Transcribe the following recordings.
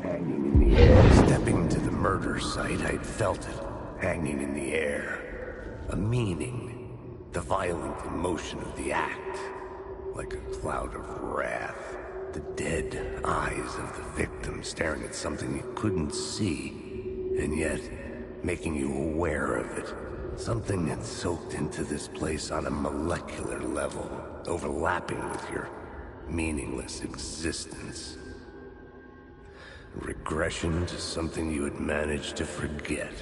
Hanging in the air. Stepping to the murder site, I'd felt it. Hanging in the air. A meaning. The violent emotion of the act. Like a cloud of wrath. The dead eyes of the victim staring at something you couldn't see. And yet, making you aware of it. Something that's soaked into this place on a molecular level. Overlapping with your meaningless existence. Regression to something you had managed to forget.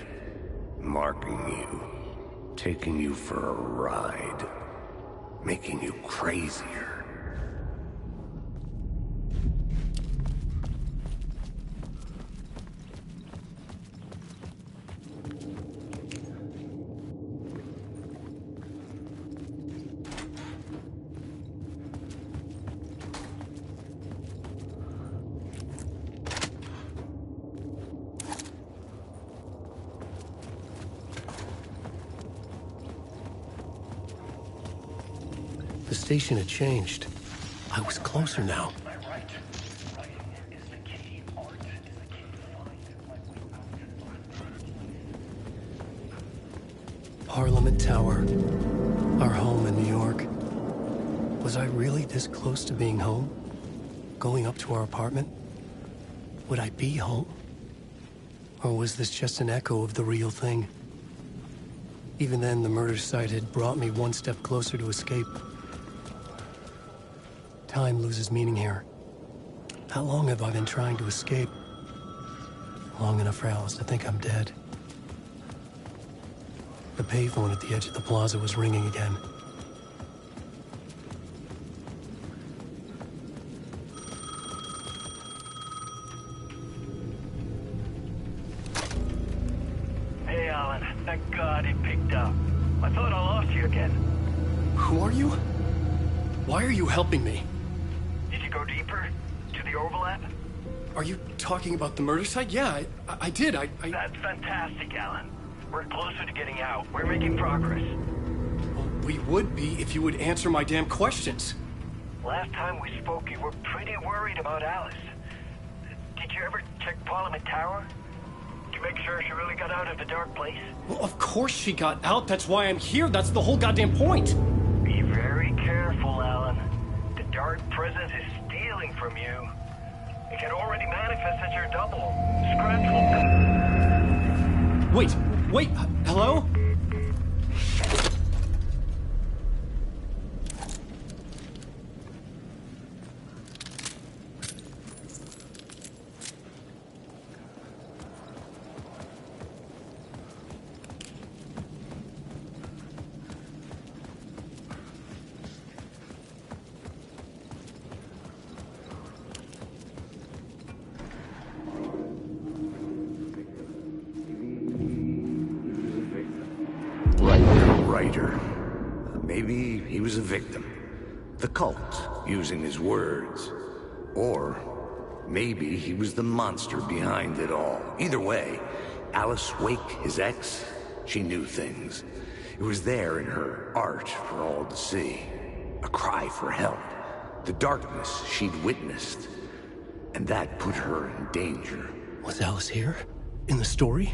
Marking you. Taking you for a ride. Making you crazier. The station had changed. I was closer now. Parliament Tower. Our home in New York. Was I really this close to being home? Going up to our apartment? Would I be home? Or was this just an echo of the real thing? Even then, the murder site had brought me one step closer to escape. Time loses meaning here. How long have I been trying to escape? Long enough for Alice to think I'm dead. The payphone at the edge of the plaza was ringing again. Hey, Alan. Thank God it picked up. I thought I lost you again. Who are you? Why are you helping me? Did you go deeper? To the overlap? Are you talking about the murder site? Yeah, I did. That's fantastic, Alan. We're closer to getting out. We're making progress. Well, we would be if you would answer my damn questions. Last time we spoke, you were pretty worried about Alice. Did you ever check Parliament Tower? To make sure she really got out of the dark place? Well, of course she got out. That's why I'm here. That's the whole goddamn point. Be very careful, Alan. The dark presence is stealing from you. It can already manifest as your double. Scratch will come. Wait, hello? Writer. Maybe he was a victim. The cult, using his words. Or maybe he was the monster behind it all. Either way, Alice Wake, his ex, she knew things. It was there in her art for all to see. A cry for help. The darkness she'd witnessed. And that put her in danger. Was Alice here? In the story?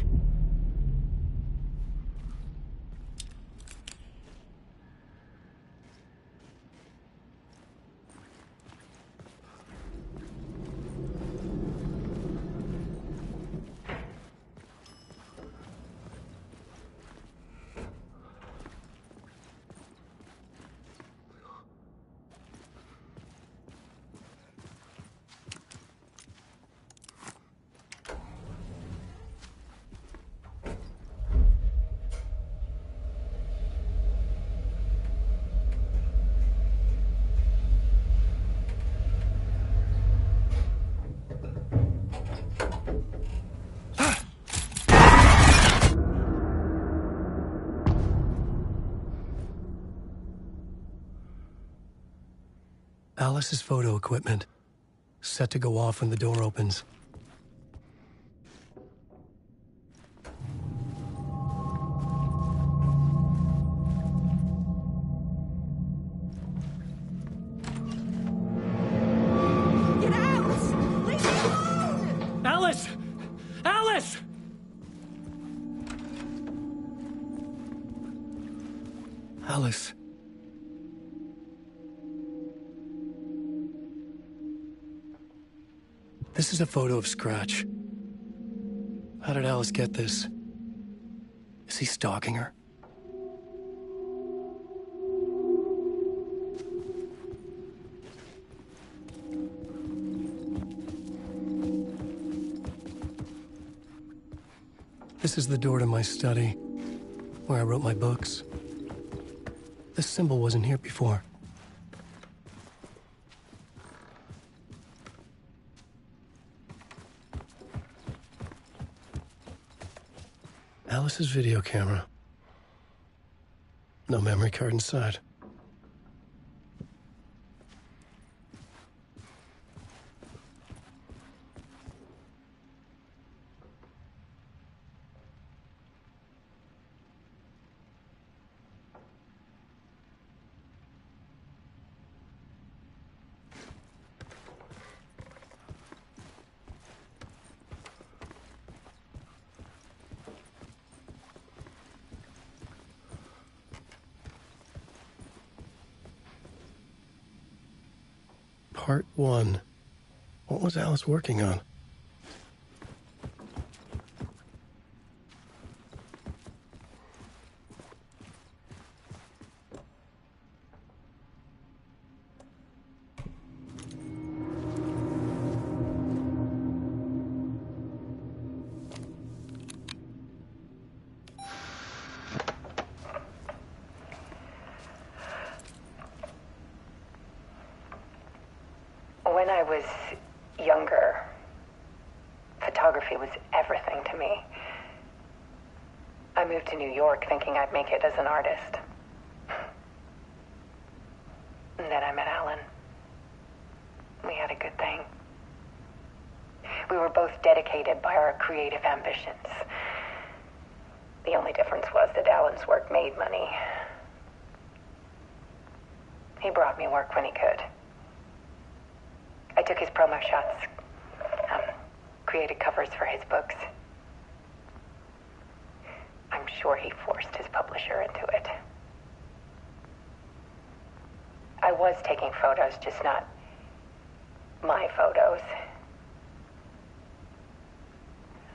Alice's photo equipment, set to go off when the door opens. Get out! Alice! Alice. This is a photo of Scratch. How did Alice get this? Is he stalking her? This is the door to my study, where I wrote my books. This symbol wasn't here before. Alice's video camera. No memory card inside. Part 1. What was Alice working on? When I was younger, photography was everything to me. I moved to New York thinking I'd make it as an artist. And then I met Alan. We had a good thing. We were both dedicated by our creative ambitions. The only difference was that Alan's work made money. He brought me work when he could. I took his promo shots, created covers for his books. I'm sure he forced his publisher into it. I was taking photos, just not my photos.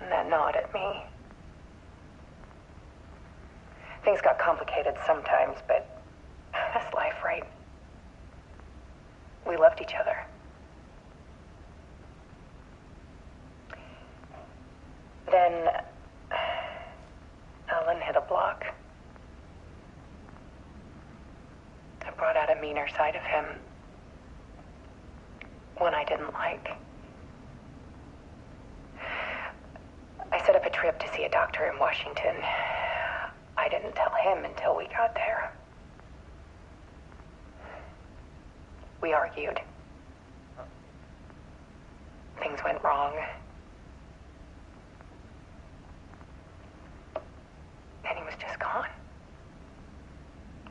And that gnawed at me. Things got complicated sometimes, but that's life, right? We loved each other. Then Alan hit a block. I brought out a meaner side of him. One I didn't like. I set up a trip to see a doctor in Washington. I didn't tell him until we got there. We argued. Things went wrong. And he was just gone.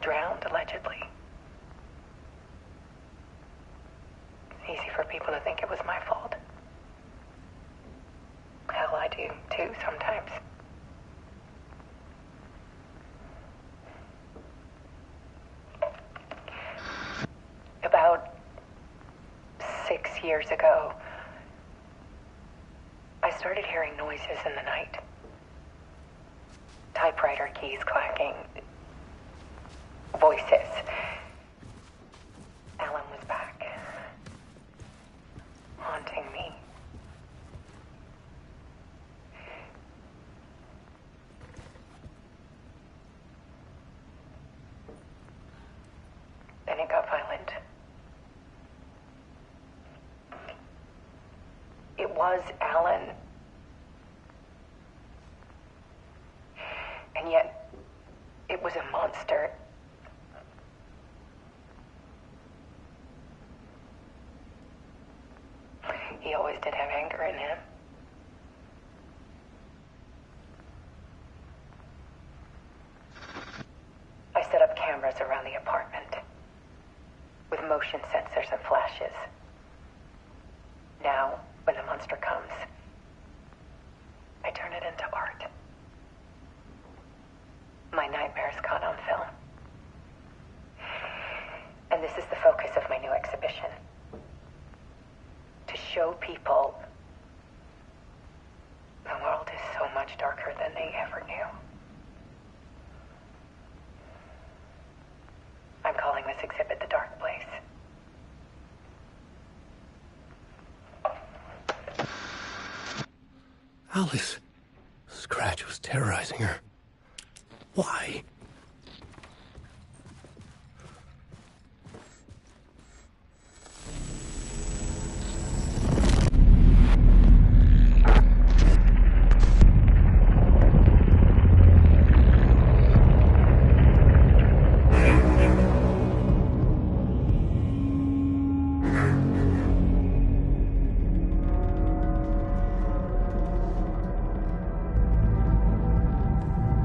Drowned, allegedly. It's easy for people to think it was my fault. Hell, I do, too, sometimes. About 6 years ago, I started hearing noises in the night. Typewriter keys clacking. Voices. Alan was back. Haunting me. Then it got violent. It was Alan. And yet, it was a monster. He always did have anger in him. I set up cameras around the apartment with motion sensors and flashes. Now, when the monster comes, I turn it people. The world is so much darker than they ever knew. I'm calling this exhibit The Dark Place. Alice. Scratch was terrorizing her. Why?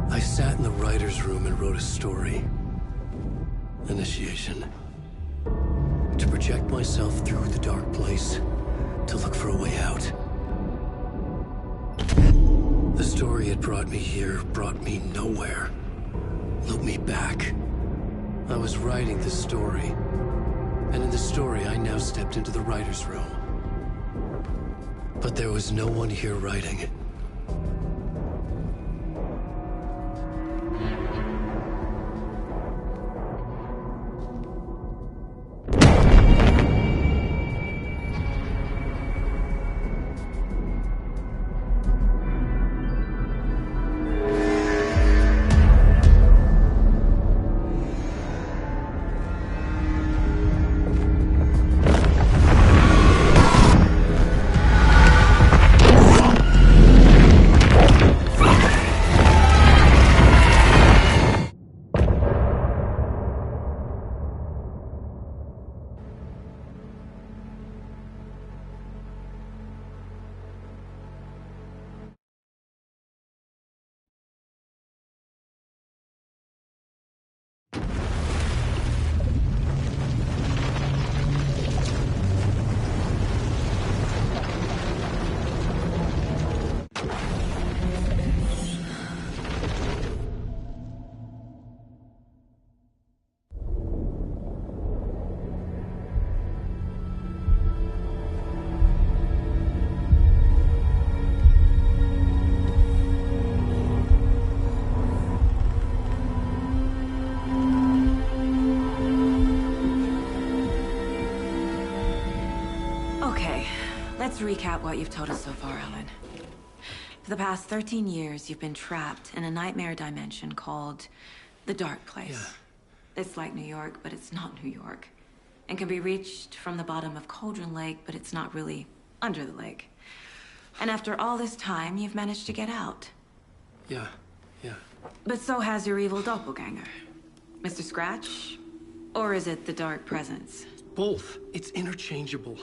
I sat in the writer's room and wrote a story. Initiation. To project myself through the dark place, to look for a way out. The story had brought me here, brought me nowhere. Looped me back. I was writing the story. And in the story, I now stepped into the writer's room. But there was no one here writing it. Let's recap what you've told us so far, Alan. For the past 13 years, you've been trapped in a nightmare dimension called the Dark Place. Yeah. It's like New York, but it's not New York. And can be reached from the bottom of Cauldron Lake, but it's not really under the lake. And after all this time, you've managed to get out. Yeah. But so has your evil doppelganger. Mr. Scratch? Or is it the Dark Presence? Both. It's interchangeable.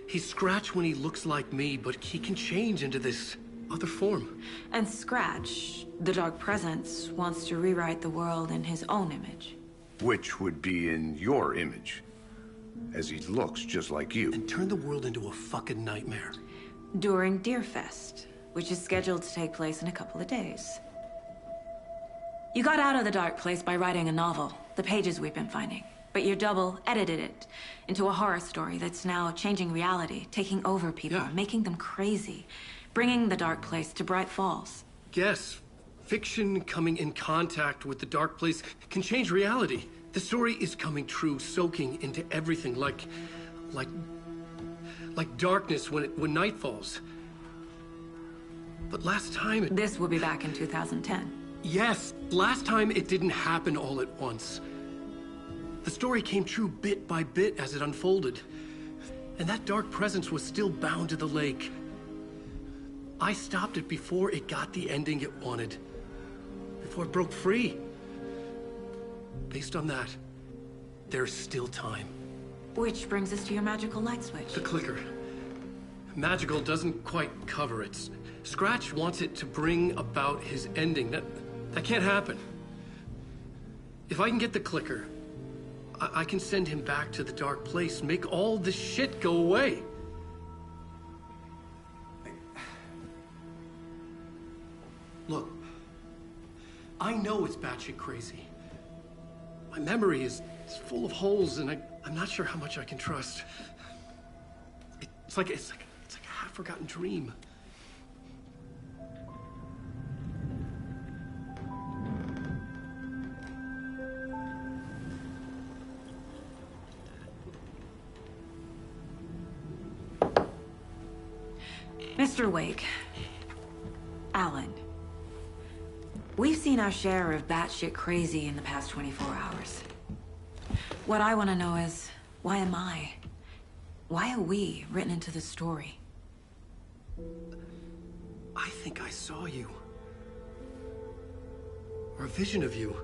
He's Scratch when he looks like me, but he can change into this other form. And Scratch, the Dark Presence, wants to rewrite the world in his own image. Which would be in your image, as he looks just like you. And turn the world into a fucking nightmare. During Deerfest, which is scheduled to take place in a couple of days. You got out of the Dark Place by writing a novel, the pages we've been finding. But your double edited it into a horror story that's now changing reality, taking over people, making them crazy, bringing the Dark Place to Bright Falls. Yes, fiction coming in contact with the Dark Place can change reality. The story is coming true, soaking into everything like darkness when night falls. But last time it... This will be back in 2010. Yes, last time it didn't happen all at once. The story came true bit by bit as it unfolded. And that dark presence was still bound to the lake. I stopped it before it got the ending it wanted. Before it broke free. Based on that, there's still time. Which brings us to your magical light switch. The clicker. Magical doesn't quite cover it. Scratch wants it to bring about his ending. That can't happen. If I can get the clicker, I can send him back to the Dark Place, make all this shit go away. Look, I know it's batshit crazy. My memory is full of holes, and I'm not sure how much I can trust. It's like forgotten dream. Mr. Wake. Alan. We've seen our share of batshit crazy in the past 24 hours. What I want to know is, why am I? Why are we written into the story? I think I saw you. Or a vision of you.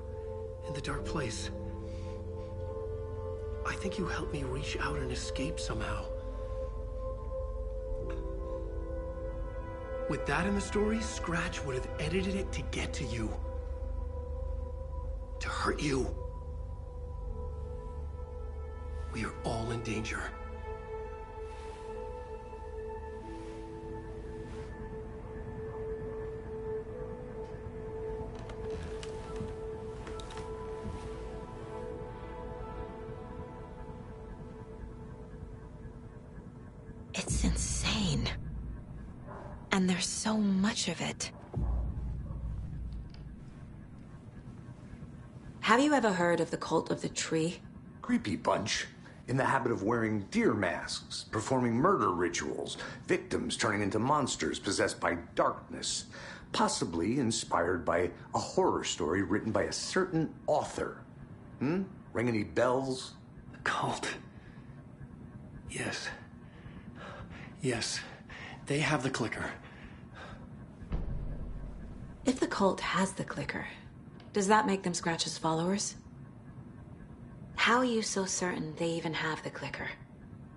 In the dark place. I think you helped me reach out and escape somehow. With that in the story, Scratch would have edited it to get to you. To hurt you. We are all in danger. It's insane. And there's so much of it. Have you ever heard of the Cult of the Tree? Creepy bunch. In the habit of wearing deer masks, performing murder rituals, victims turning into monsters possessed by darkness, possibly inspired by a horror story written by a certain author. Ring any bells? The cult. Yes. Yes. They have the clicker. If the cult has the clicker, does that make them Scratch's followers? How are you so certain they even have the clicker?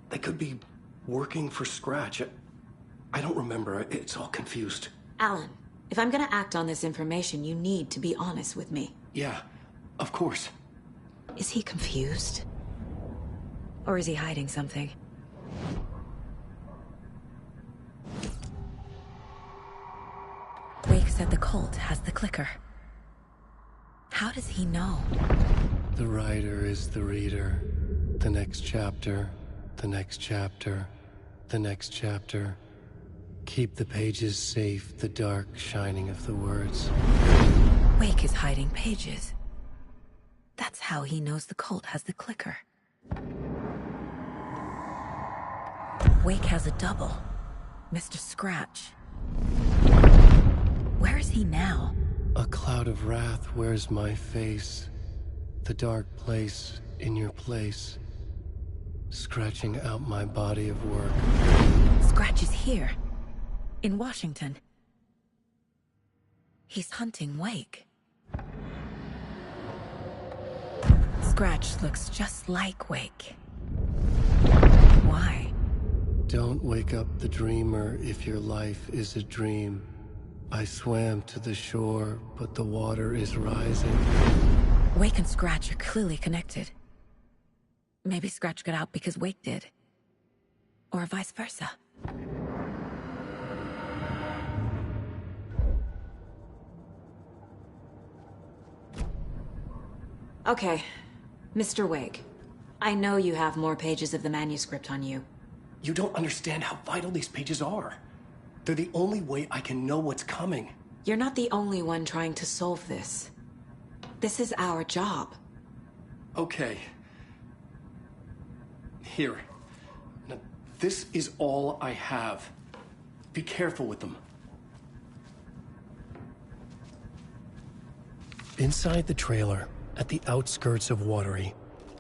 They could be working for Scratch. I don't remember. It's all confused. Alan, if I'm gonna act on this information, you need to be honest with me. Yeah, of course. Is he confused? Or is he hiding something? Wake said the cult has the clicker. How does he know? The writer is the reader. The next chapter, the next chapter, the next chapter. Keep the pages safe, the dark shining of the words. Wake is hiding pages. That's how he knows the cult has the clicker. Wake has a double. Mr. Scratch. Where is he now? A cloud of wrath wears my face. The dark place in your place. Scratching out my body of work. Scratch is here. In Washington. He's hunting Wake. Scratch looks just like Wake. Why? Don't wake up the dreamer if your life is a dream. I swam to the shore, but the water is rising. Wake and Scratch are clearly connected. Maybe Scratch got out because Wake did. Or vice versa. Okay, Mr. Wake. I know you have more pages of the manuscript on you. You don't understand how vital these pages are. They're the only way I can know what's coming. You're not the only one trying to solve this. This is our job. Okay. Here. Now, this is all I have. Be careful with them. Inside the trailer, at the outskirts of Watery,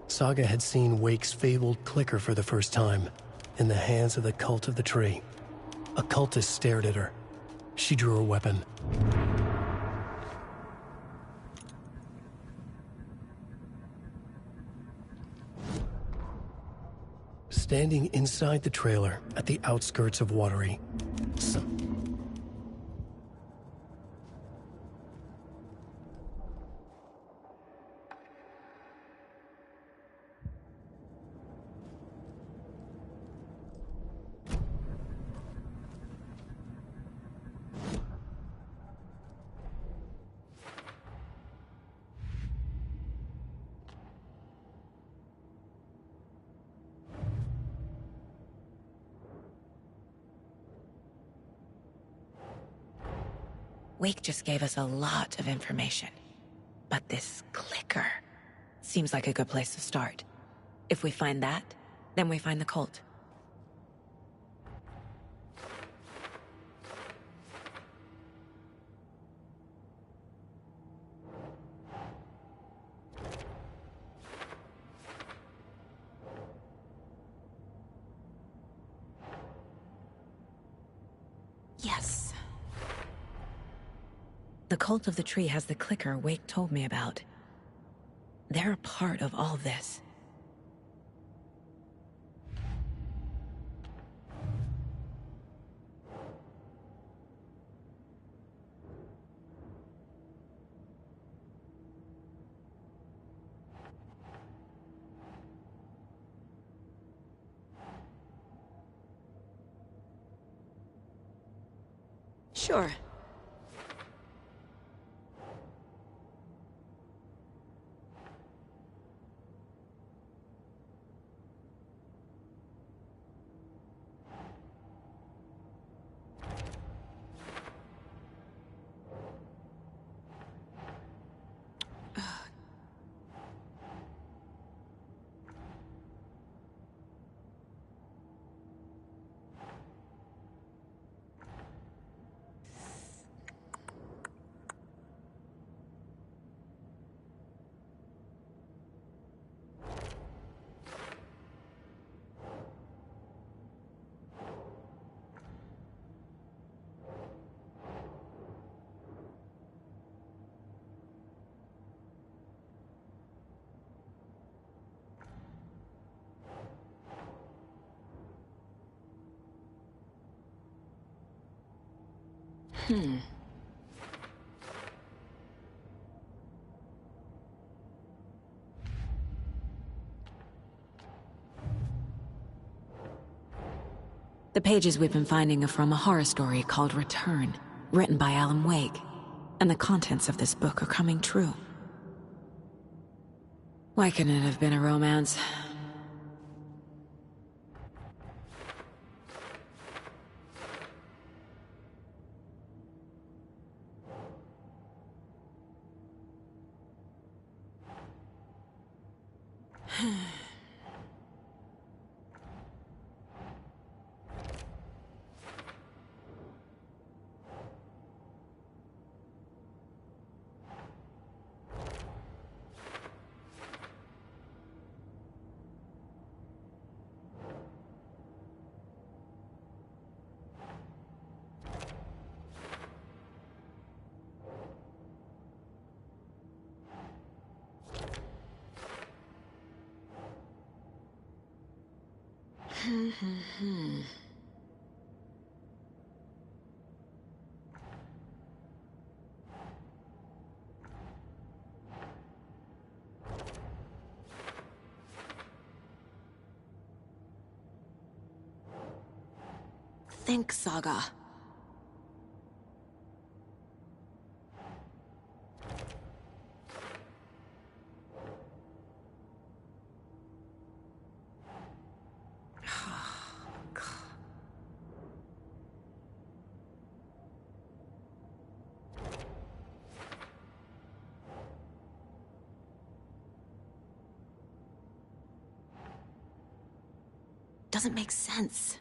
Saga had seen Wake's fabled clicker for the first time, in the hands of the Cult of the Tree. A cultist stared at her. She drew her weapon. Standing inside the trailer at the outskirts of Watery, Wake just gave us a lot of information. But this clicker seems like a good place to start. If we find that, then we find the cult. Yes. The cult of the tree has the clicker Wake told me about. They're a part of all this. Sure. The pages we've been finding are from a horror story called Return, written by Alan Wake. And the contents of this book are coming true. Why couldn't it have been a romance? Think Saga. Doesn't make sense.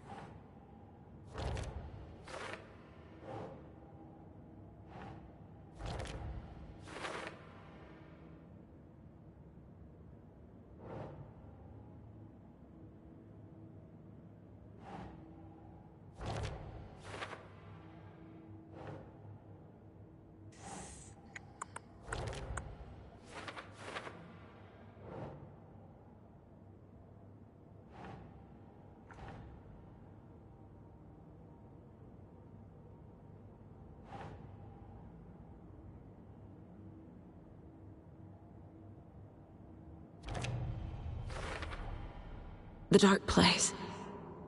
The Dark Place.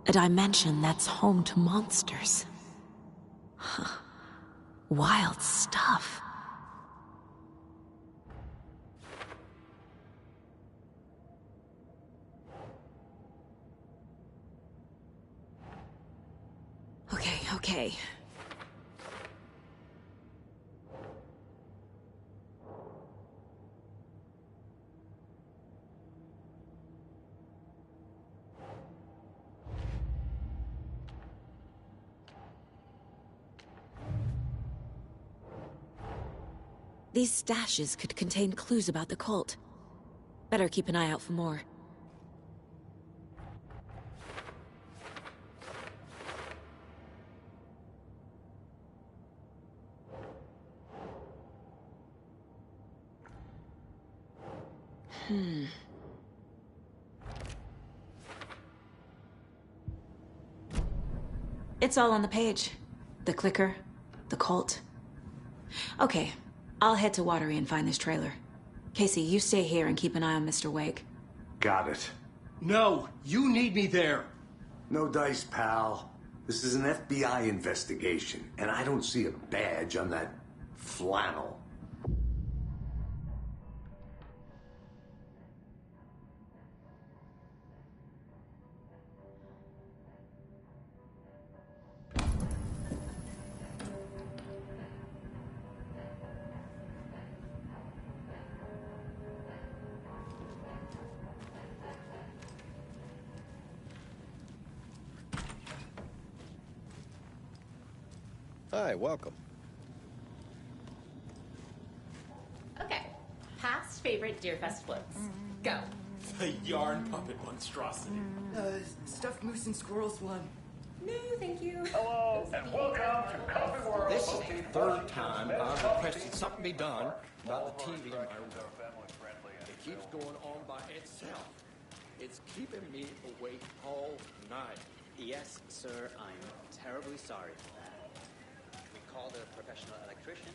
A dimension that's home to monsters. Huh. Wild stuff. Okay. These stashes could contain clues about the cult. Better keep an eye out for more. It's all on the page. The clicker, the cult. Okay, I'll head to Watery and find this trailer. Casey, you stay here and keep an eye on Mr. Wake. Got it. No, you need me there. No dice, pal. This is an FBI investigation, and I don't see a badge on that flannel. Hi, welcome. Okay. Past favorite Deerfest floats. Go. The yarn puppet monstrosity. Stuffed moose and squirrels one. No, thank you. Hello, and welcome to Coffee World. This is the third time I've requested something be done about the TV in my room. It keeps going on by itself. It's keeping me awake all night. Yes, sir, I'm terribly sorry for that. We called a professional electrician,